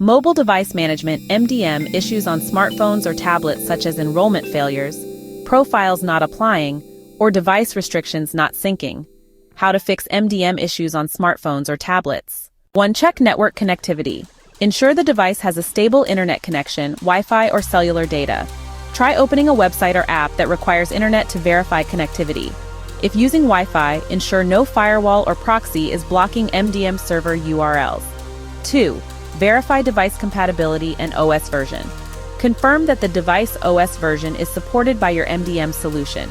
Mobile device management (MDM) issues on smartphones or tablets such as enrollment failures, profiles not applying, or device restrictions not syncing. How to fix MDM issues on smartphones or tablets. 1. Check network connectivity. Ensure the device has a stable internet connection, Wi-Fi or cellular data. Try opening a website or app that requires internet to verify connectivity. If using Wi-Fi, ensure no firewall or proxy is blocking MDM server URLs. 2. Verify device compatibility and OS version. Confirm that the device OS version is supported by your MDM solution.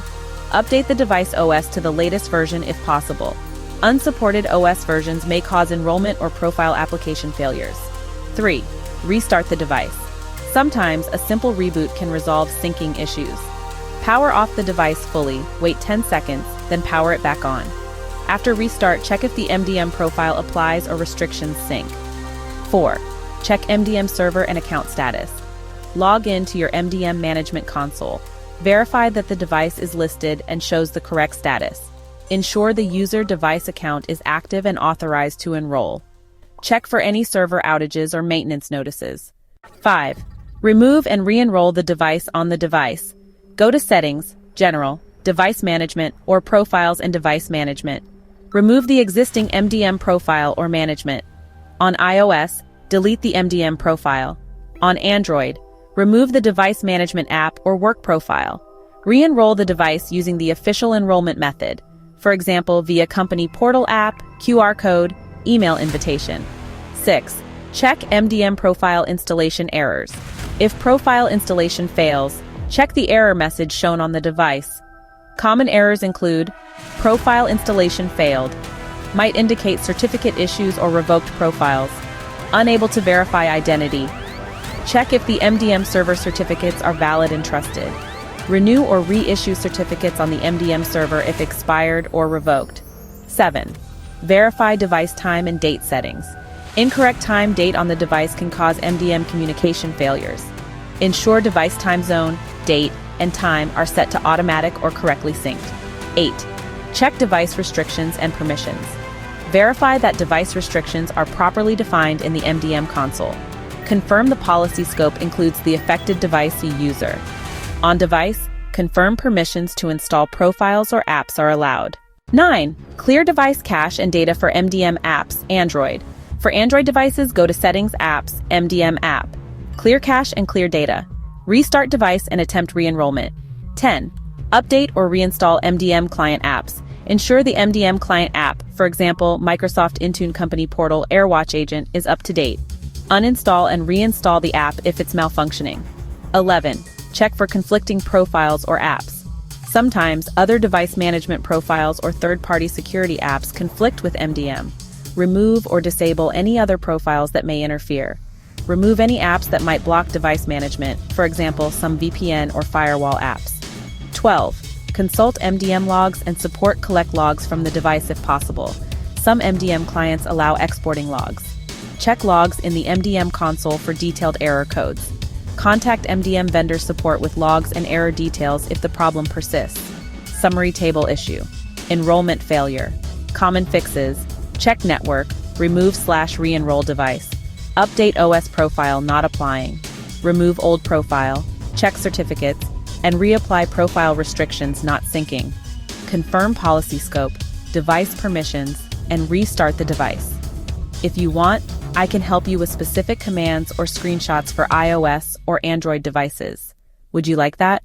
Update the device OS to the latest version if possible. Unsupported OS versions may cause enrollment or profile application failures. 3. Restart the device. Sometimes a simple reboot can resolve syncing issues. Power off the device fully, wait 10 seconds, then power it back on. After restart, check if the MDM profile applies or restrictions sync. 4. Check MDM server and account status. Log in to your MDM management console. Verify that the device is listed and shows the correct status. Ensure the user device account is active and authorized to enroll. Check for any server outages or maintenance notices. 5. Remove and re-enroll the device on the device. Go to Settings, General, Device Management, or Profiles and Device Management. Remove the existing MDM profile or management. On iOS, delete the MDM profile. On Android, remove the device management app or work profile. Re-enroll the device using the official enrollment method, for example via company portal app, QR code, email invitation. 6. Check MDM profile installation errors. If profile installation fails, check the error message shown on the device. Common errors include profile installation failed, might indicate certificate issues or revoked profiles, unable to verify identity. Check if the MDM server certificates are valid and trusted. Renew or reissue certificates on the MDM server if expired or revoked. 7. Verify device time and date settings. Incorrect time date on the device can cause MDM communication failures. Ensure device time zone, date, and time are set to automatic or correctly synced. 8. Check device restrictions and permissions. Verify that device restrictions are properly defined in the MDM console. Confirm the policy scope includes the affected device user. On device, confirm permissions to install profiles or apps are allowed. 9. Clear device cache and data for MDM apps, Android. For Android devices, go to Settings, Apps, MDM app. Clear cache and clear data. Restart device and attempt re-enrollment. 10. Update or reinstall MDM client apps. Ensure the MDM client app, for example, Microsoft Intune Company Portal AirWatch Agent, is up to date. Uninstall and reinstall the app if it's malfunctioning. 11. Check for conflicting profiles or apps. Sometimes, other device management profiles or third-party security apps conflict with MDM. Remove or disable any other profiles that may interfere. Remove any apps that might block device management, for example, some VPN or firewall apps. 12. Consult MDM logs and support collect logs from the device if possible. Some MDM clients allow exporting logs. Check logs in the MDM console for detailed error codes. Contact MDM vendor support with logs and error details if the problem persists. Summary table issue. Enrollment failure. Common fixes. Check network. Remove/re-enroll device. Update OS profile not applying. Remove old profile. Check certificates. And reapply profile restrictions not syncing. Confirm policy scope, device permissions, and restart the device. If you want, I can help you with specific commands or screenshots for iOS or Android devices. Would you like that?